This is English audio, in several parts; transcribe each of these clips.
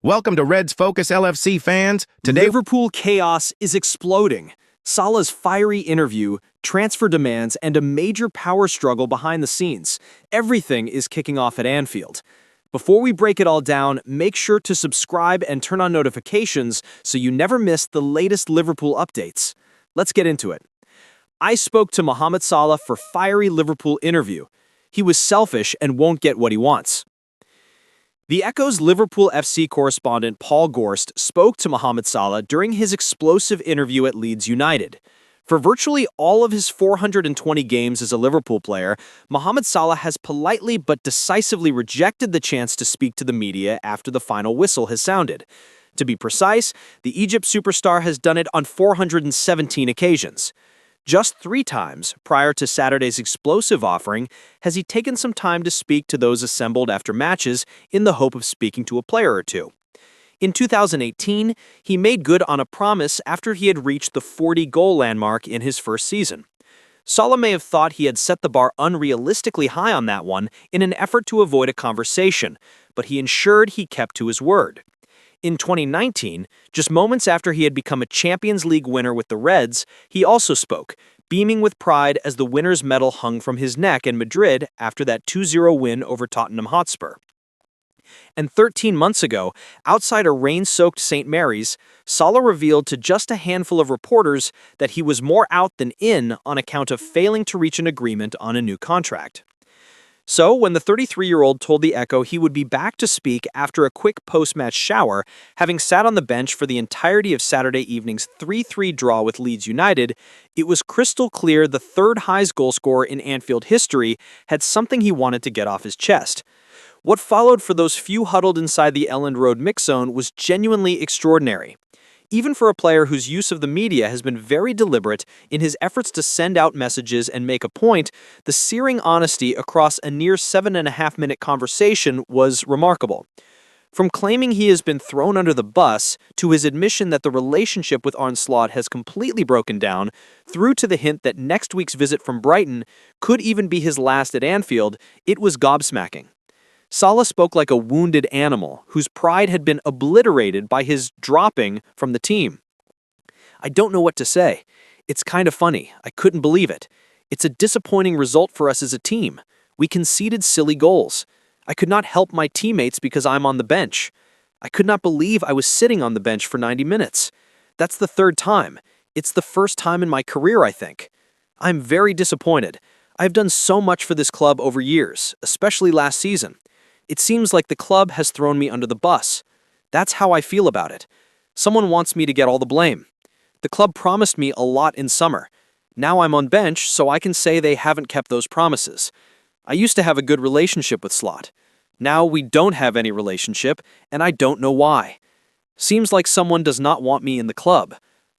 Welcome to Reds Focus LFC fans. Today, Liverpool chaos is exploding. Salah's fiery interview, transfer demands, and a major power struggle behind the scenes. Everything is kicking off at Anfield. Before we break it all down, make sure to subscribe and turn on notifications so you never miss the latest Liverpool updates. Let's get into it. I spoke to Mohamed Salah for fiery Liverpool interview. He was selfish and won't get what he wants. The Echo's Liverpool FC correspondent Paul Gorst spoke to Mohamed Salah during his explosive interview at Leeds United. For virtually all of his 420 games as a Liverpool player, Mohamed Salah has politely but decisively rejected the chance to speak to the media after the final whistle has sounded. To be precise, the Egypt superstar has done it on 417 occasions. Just 3 times, prior to Saturday's explosive offering, has he taken some time to speak to those assembled after matches in the hope of speaking to a player or two. In 2018, he made good on a promise after he had reached the 40-goal landmark in his first season. Salah may have thought he had set the bar unrealistically high on that one in an effort to avoid a conversation, but he ensured he kept to his word. In 2019, just moments after he had become a Champions League winner with the Reds, he also spoke, beaming with pride as the winner's medal hung from his neck in Madrid after that 2-0 win over Tottenham Hotspur. And 13 months ago, outside a rain-soaked St. Mary's, Salah revealed to just a handful of reporters that he was more out than in on account of failing to reach an agreement on a new contract. So, when the 33-year-old told the Echo he would be back to speak after a quick post-match shower, having sat on the bench for the entirety of Saturday evening's 3-3 draw with Leeds United, it was crystal clear the third-highest goalscorer in Anfield history had something he wanted to get off his chest. What followed for those few huddled inside the Elland Road mix zone was genuinely extraordinary. Even for a player whose use of the media has been very deliberate in his efforts to send out messages and make a point, the searing honesty across a near 7.5-minute conversation was remarkable. From claiming he has been thrown under the bus, to his admission that the relationship with Arne Slot has completely broken down, through to the hint that next week's visit from Brighton could even be his last at Anfield, it was gobsmacking. Salah spoke like a wounded animal whose pride had been obliterated by his dropping from the team. "I don't know what to say. It's kind of funny. I couldn't believe it. It's a disappointing result for us as a team. We conceded silly goals. I could not help my teammates because I'm on the bench. I could not believe I was sitting on the bench for 90 minutes. That's the 3rd time. It's the first time in my career, I think. I'm very disappointed. I've done so much for this club over years, especially last season. It seems like the club has thrown me under the bus. That's how I feel about it. Someone wants me to get all the blame. The club promised me a lot in summer. Now I'm on bench, so I can say they haven't kept those promises. I used to have a good relationship with Slot. Now we don't have any relationship, and I don't know why. Seems like someone does not want me in the club.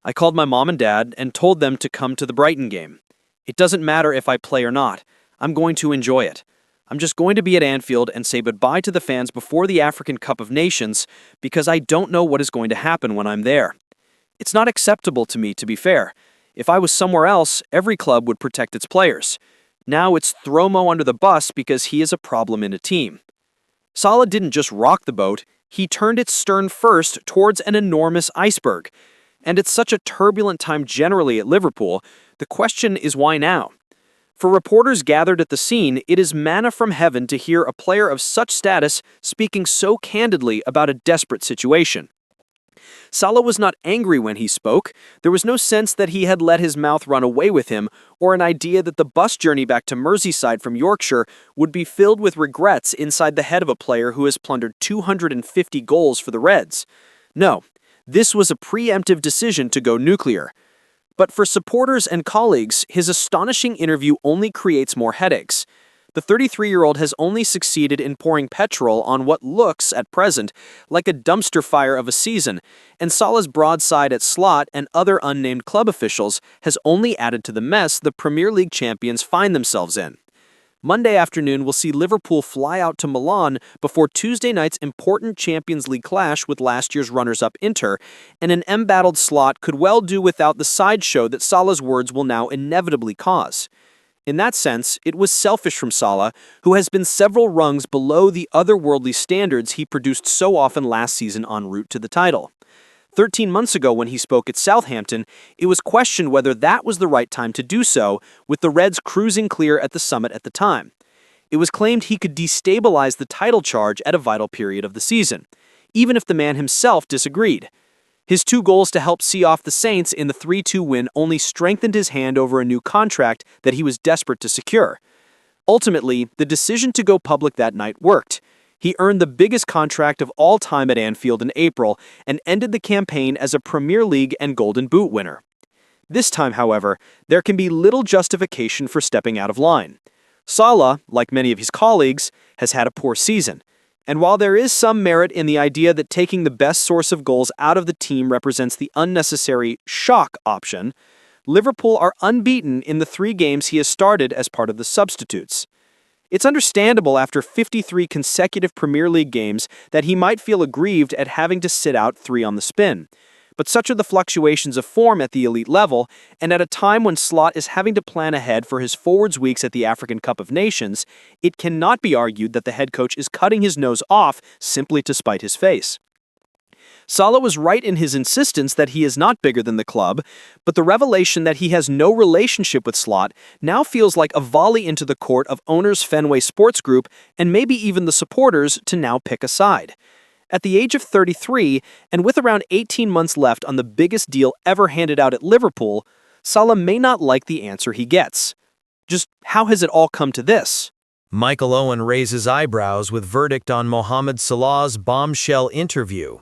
I called my mom and dad and told them to come to the Brighton game. It doesn't matter if I play or not. I'm going to enjoy it. I'm just going to be at Anfield and say goodbye to the fans before the African Cup of Nations because I don't know what is going to happen when I'm there. It's not acceptable to me, to be fair. If I was somewhere else, every club would protect its players. Now it's throw Mo under the bus because he is a problem in a team." Salah didn't just rock the boat, he turned its stern first towards an enormous iceberg. And it's such a turbulent time generally at Liverpool, the question is why now? For reporters gathered at the scene, it is manna from heaven to hear a player of such status speaking so candidly about a desperate situation. Salah was not angry when he spoke. There was no sense that he had let his mouth run away with him, or an idea that the bus journey back to Merseyside from Yorkshire would be filled with regrets inside the head of a player who has plundered 250 goals for the Reds. No, this was a preemptive decision to go nuclear. But for supporters and colleagues, his astonishing interview only creates more headaches. The 33-year-old has only succeeded in pouring petrol on what looks, at present, like a dumpster fire of a season, and Salah's broadside at Slot and other unnamed club officials has only added to the mess the Premier League champions find themselves in. Monday afternoon will see Liverpool fly out to Milan before Tuesday night's important Champions League clash with last year's runners-up Inter, and an embattled Slot could well do without the sideshow that Salah's words will now inevitably cause. In that sense, it was selfish from Salah, who has been several rungs below the otherworldly standards he produced so often last season en route to the title. 13 months ago when he spoke at Southampton, it was questioned whether that was the right time to do so, with the Reds cruising clear at the summit at the time. It was claimed he could destabilize the title charge at a vital period of the season, even if the man himself disagreed. His 2 goals to help see off the Saints in the 3-2 win only strengthened his hand over a new contract that he was desperate to secure. Ultimately, the decision to go public that night worked. He earned the biggest contract of all time at Anfield in April and ended the campaign as a Premier League and Golden Boot winner. This time, however, there can be little justification for stepping out of line. Salah, like many of his colleagues, has had a poor season. And while there is some merit in the idea that taking the best source of goals out of the team represents the unnecessary shock option, Liverpool are unbeaten in the 3 games he has started as part of the substitutes. It's understandable after 53 consecutive Premier League games that he might feel aggrieved at having to sit out 3 on the spin. But such are the fluctuations of form at the elite level, and at a time when Slot is having to plan ahead for his forwards weeks at the African Cup of Nations, it cannot be argued that the head coach is cutting his nose off simply to spite his face. Salah was right in his insistence that he is not bigger than the club, but the revelation that he has no relationship with Slot now feels like a volley into the court of owners Fenway Sports Group and maybe even the supporters to now pick a side. At the age of 33, and with around 18 months left on the biggest deal ever handed out at Liverpool, Salah may not like the answer he gets. Just how has it all come to this? Michael Owen raises eyebrows with verdict on Mohamed Salah's bombshell interview.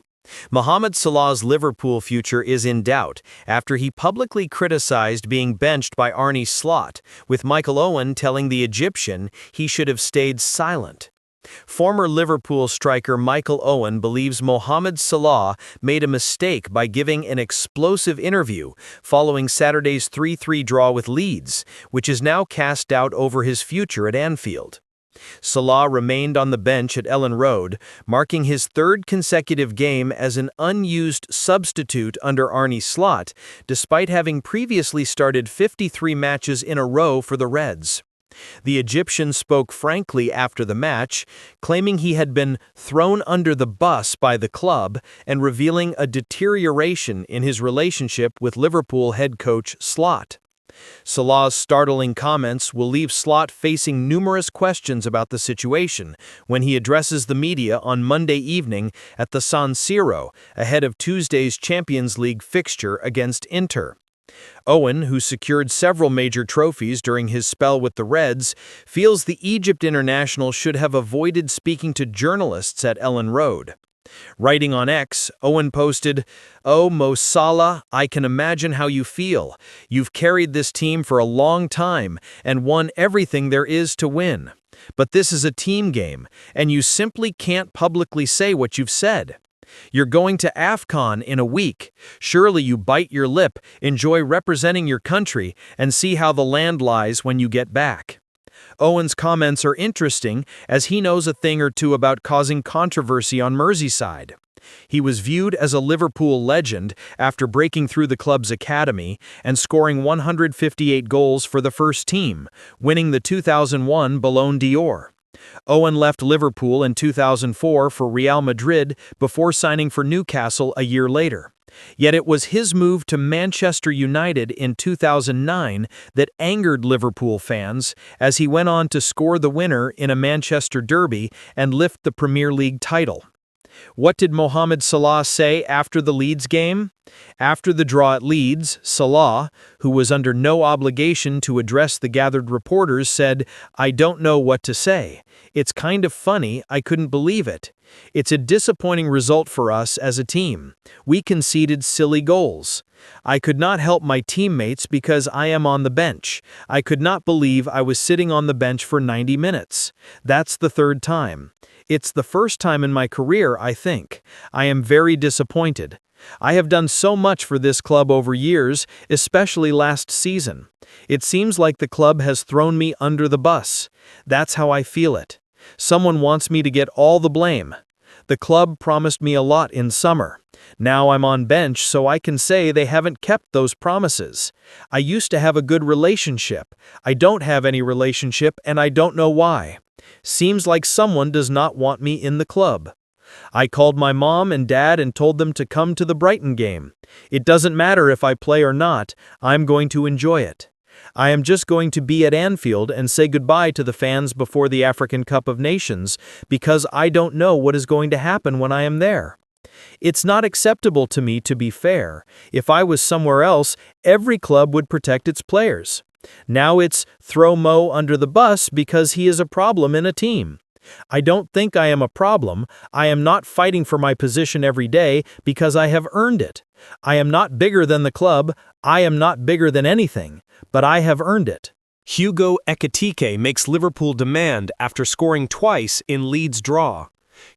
Mohamed Salah's Liverpool future is in doubt after he publicly criticized being benched by Arne Slot, with Michael Owen telling the Egyptian he should have stayed silent. Former Liverpool striker Michael Owen believes Mohamed Salah made a mistake by giving an explosive interview following Saturday's 3-3 draw with Leeds, which is now cast doubt over his future at Anfield. Salah remained on the bench at Ellen Road, marking his 3rd consecutive game as an unused substitute under Arne Slot, despite having previously started 53 matches in a row for the Reds. The Egyptian spoke frankly after the match, claiming he had been thrown under the bus by the club and revealing a deterioration in his relationship with Liverpool head coach Slot. Salah's startling comments will leave Slot facing numerous questions about the situation when he addresses the media on Monday evening at the San Siro, ahead of Tuesday's Champions League fixture against Inter. Owen, who secured several major trophies during his spell with the Reds, feels the Egypt international should have avoided speaking to journalists at Ellen Road. Writing on X, Owen posted, "Oh, Mo Salah, I can imagine how you feel. You've carried this team for a long time and won everything there is to win. But this is a team game, and you simply can't publicly say what you've said. You're going to AFCON in a week. Surely you bite your lip, enjoy representing your country, and see how the land lies when you get back." Owen's comments are interesting as he knows a thing or two about causing controversy on Merseyside. He was viewed as a Liverpool legend after breaking through the club's academy and scoring 158 goals for the first team, winning the 2001 Ballon d'Or. Owen left Liverpool in 2004 for Real Madrid before signing for Newcastle a year later. Yet it was his move to Manchester United in 2009 that angered Liverpool fans as he went on to score the winner in a Manchester derby and lift the Premier League title. What did Mohamed Salah say after the Leeds game? After the draw at Leeds, Salah, who was under no obligation to address the gathered reporters, said, "I don't know what to say. It's kind of funny, I couldn't believe it. It's a disappointing result for us as a team. We conceded silly goals. I could not help my teammates because I am on the bench. I could not believe I was sitting on the bench for 90 minutes. That's the 3rd time. It's the first time in my career, I think. I am very disappointed. I have done so much for this club over years, especially last season. It seems like the club has thrown me under the bus. That's how I feel it. Someone wants me to get all the blame. The club promised me a lot in summer. Now I'm on bench, so I can say they haven't kept those promises. I used to have a good relationship. I don't have any relationship, and I don't know why. Seems like someone does not want me in the club. I called my mom and dad and told them to come to the Brighton game. It doesn't matter if I play or not, I'm going to enjoy it. I am just going to be at Anfield and say goodbye to the fans before the African Cup of Nations because I don't know what is going to happen when I am there. It's not acceptable to me, to be fair. If I was somewhere else, every club would protect its players. Now it's throw Mo under the bus because he is a problem in a team. I don't think I am a problem. I am not fighting for my position every day because I have earned it. I am not bigger than the club. I am not bigger than anything, but I have earned it. Hugo Ekitike makes Liverpool demand after scoring twice in Leeds' draw.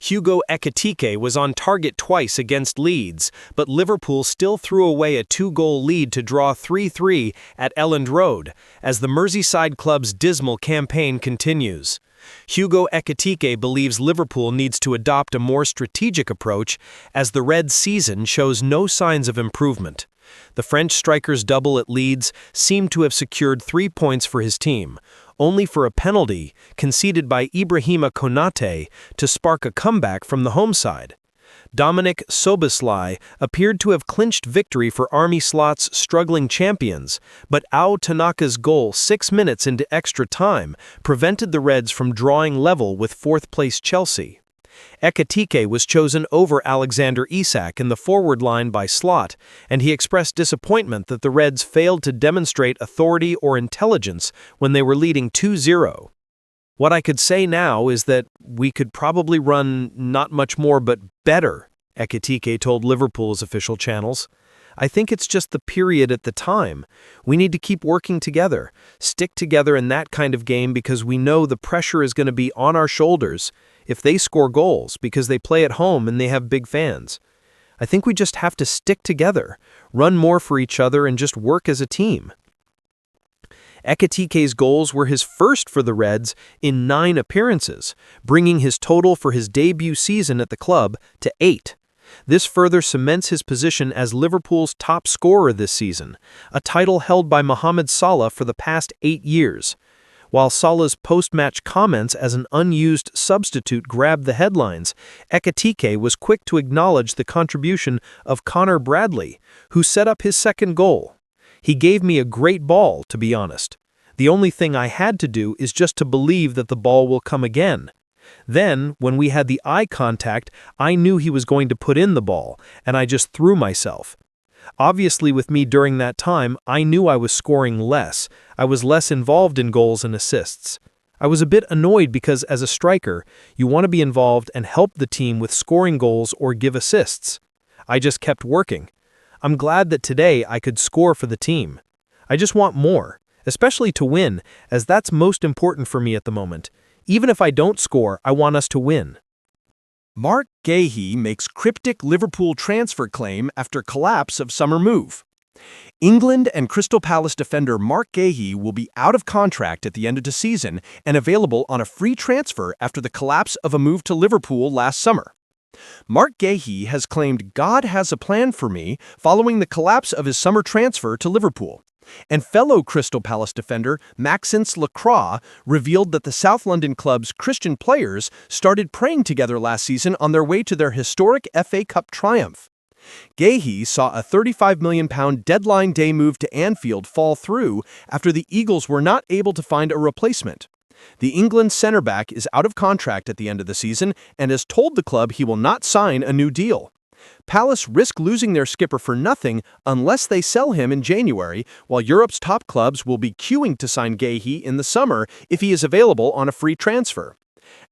Hugo Ekitike was on target twice against Leeds, but Liverpool still threw away a 2-goal lead to draw 3-3 at Elland Road, as the Merseyside club's dismal campaign continues. Hugo Ekitike believes Liverpool needs to adopt a more strategic approach as the Reds' season shows no signs of improvement. The French striker's double at Leeds seemed to have secured 3 points for his team, only for a penalty conceded by Ibrahima Konate to spark a comeback from the home side. Dominic Szoboszlai appeared to have clinched victory for Arne Slot's struggling champions, but Ao Tanaka's goal 6 minutes into extra time prevented the Reds from drawing level with fourth-place Chelsea. Ekitike was chosen over Alexander Isak in the forward line by Slot, and he expressed disappointment that the Reds failed to demonstrate authority or intelligence when they were leading 2-0. What I could say now is that we could probably run not much more but better, Ekitike told Liverpool's official channels. I think it's just the period at the time. We need to keep working together, stick together in that kind of game because we know the pressure is going to be on our shoulders if they score goals because they play at home and they have big fans. I think we just have to stick together, run more for each other and just work as a team. Ekitike's goals were his first for the Reds in 9 appearances, bringing his total for his debut season at the club to 8. This further cements his position as Liverpool's top scorer this season, a title held by Mohamed Salah for the past 8 years. While Salah's post-match comments as an unused substitute grabbed the headlines, Ekitike was quick to acknowledge the contribution of Connor Bradley, who set up his second goal. He gave me a great ball, to be honest. The only thing I had to do is just to believe that the ball will come again. Then, when we had the eye contact, I knew he was going to put in the ball, and I just threw myself. Obviously, with me during that time, I knew I was scoring less. I was less involved in goals and assists. I was a bit annoyed because, as a striker, you want to be involved and help the team with scoring goals or give assists. I just kept working. I'm glad that today I could score for the team. I just want more, especially to win, as that's most important for me at the moment. Even if I don't score, I want us to win. Marc Guehi makes cryptic Liverpool transfer claim after collapse of summer move. England and Crystal Palace defender Marc Guehi will be out of contract at the end of the season and available on a free transfer after the collapse of a move to Liverpool last summer. Marc Guehi has claimed God has a plan for me following the collapse of his summer transfer to Liverpool. And fellow Crystal Palace defender Maxence Lacroix revealed that the South London club's Christian players started praying together last season on their way to their historic FA Cup triumph. Guehi saw a £35 million deadline day move to Anfield fall through after the Eagles were not able to find a replacement. The England centre-back is out of contract at the end of the season and has told the club he will not sign a new deal. Palace risk losing their skipper for nothing unless they sell him in January, while Europe's top clubs will be queuing to sign Guehi in the summer if he is available on a free transfer.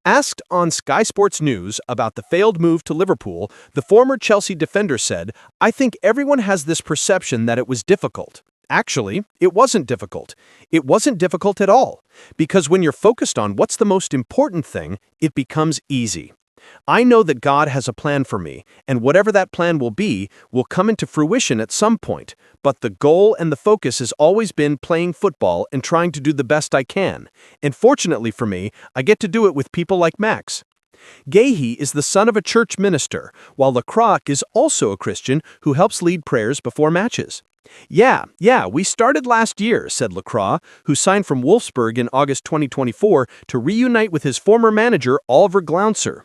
Asked on Sky Sports News about the failed move to Liverpool, the former Chelsea defender said, "I think everyone has this perception that it was difficult. Actually, it wasn't difficult. It wasn't difficult at all, because when you're focused on what's the most important thing, it becomes easy. I know that God has a plan for me, and whatever that plan will be will come into fruition at some point, but the goal and the focus has always been playing football and trying to do the best I can. And fortunately for me, I get to do it with people like Max." Guehi is the son of a church minister, while Lecroc is also a Christian who helps lead prayers before matches. Yeah, we started last year, said Lecroc, who signed from Wolfsburg in August 2024 to reunite with his former manager, Oliver Glauncer.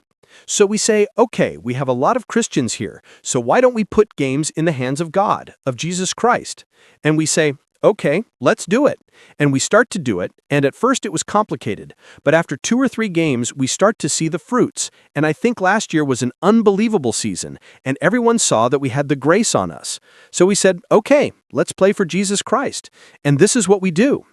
So we say, okay, we have a lot of Christians here, so why don't we put games in the hands of God, of Jesus Christ? And we say, okay, let's do it. And we start to do it, and at first it was complicated, but after 2 or 3 games, we start to see the fruits, and I think last year was an unbelievable season, and everyone saw that we had the grace on us. So we said, okay, let's play for Jesus Christ, and this is what we do.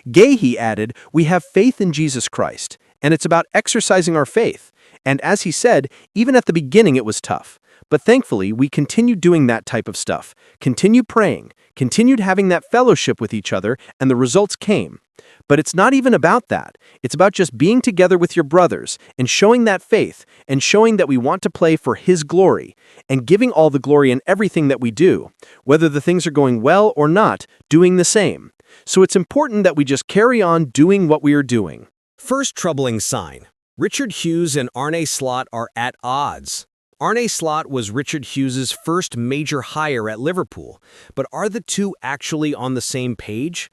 Guehi added, we have faith in Jesus Christ, and it's about exercising our faith. And as he said, even at the beginning it was tough. But thankfully, we continued doing that type of stuff, continued praying, continued having that fellowship with each other, and the results came. But it's not even about that. It's about just being together with your brothers and showing that faith and showing that we want to play for His glory and giving all the glory in everything that we do, whether the things are going well or not, doing the same. So it's important that we just carry on doing what we are doing. First troubling sign. Richard Hughes and Arne Slot are at odds. Arne Slot was Richard Hughes's first major hire at Liverpool, but are the two actually on the same page?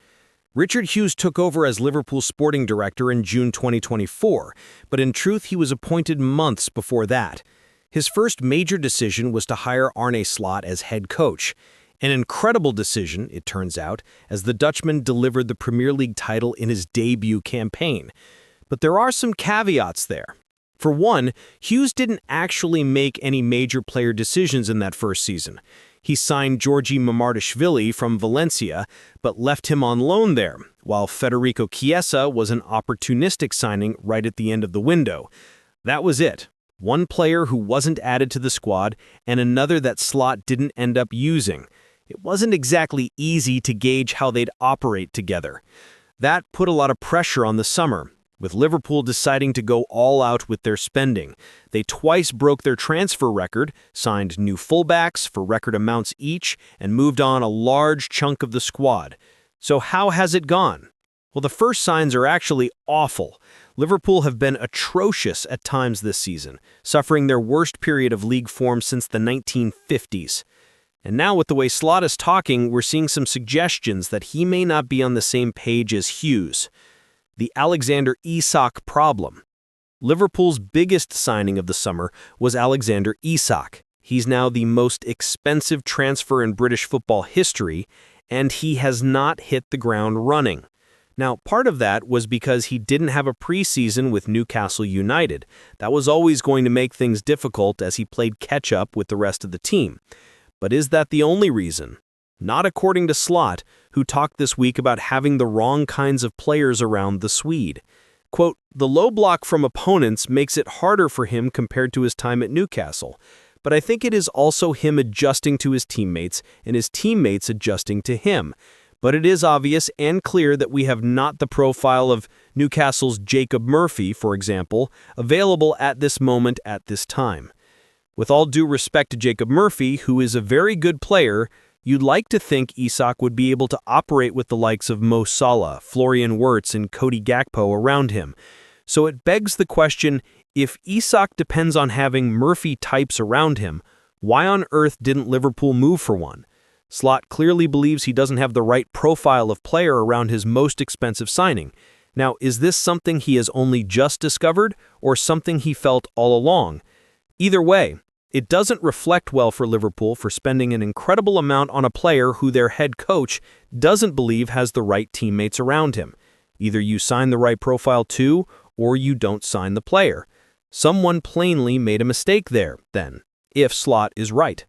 Richard Hughes took over as Liverpool's sporting director in June 2024, but in truth he was appointed months before that. His first major decision was to hire Arne Slot as head coach. An incredible decision, it turns out, as the Dutchman delivered the Premier League title in his debut campaign. But there are some caveats there. For one, Hughes didn't actually make any major player decisions in that first season. He signed Georgi Mamardashvili from Valencia, but left him on loan there, while Federico Chiesa was an opportunistic signing right at the end of the window. That was it. One player who wasn't added to the squad, and another that Slot didn't end up using. It wasn't exactly easy to gauge how they'd operate together. That put a lot of pressure on the summer, with Liverpool deciding to go all out with their spending. They twice broke their transfer record, signed new fullbacks for record amounts each, and moved on a large chunk of the squad. So how has it gone? Well, the first signs are actually awful. Liverpool have been atrocious at times this season, suffering their worst period of league form since the 1950s. And now with the way Slot is talking, we're seeing some suggestions that he may not be on the same page as Hughes. The Alexander Isak problem. Liverpool's biggest signing of the summer was Alexander Isak. He's now the most expensive transfer in British football history, and he has not hit the ground running. Now, part of that was because he didn't have a preseason with Newcastle United. That was always going to make things difficult as he played catch-up with the rest of the team. But is that the only reason? Not according to Slot, who talked this week about having the wrong kinds of players around the Swede. Quote, the low block from opponents makes it harder for him compared to his time at Newcastle, but I think it is also him adjusting to his teammates and his teammates adjusting to him. But it is obvious and clear that we have not the profile of Newcastle's Jacob Murphy, for example, available at this moment at this time. With all due respect to Jacob Murphy, who is a very good player, you'd like to think Isak would be able to operate with the likes of Mo Salah, Florian Wirtz, and Cody Gakpo around him. So it begs the question, if Isak depends on having Murphy types around him, why on earth didn't Liverpool move for one? Slot clearly believes he doesn't have the right profile of player around his most expensive signing. Now, is this something he has only just discovered, or something he felt all along? Either way, it doesn't reflect well for Liverpool for spending an incredible amount on a player who their head coach doesn't believe has the right teammates around him. Either you sign the right profile too, or you don't sign the player. Someone plainly made a mistake there, then, if Slot is right.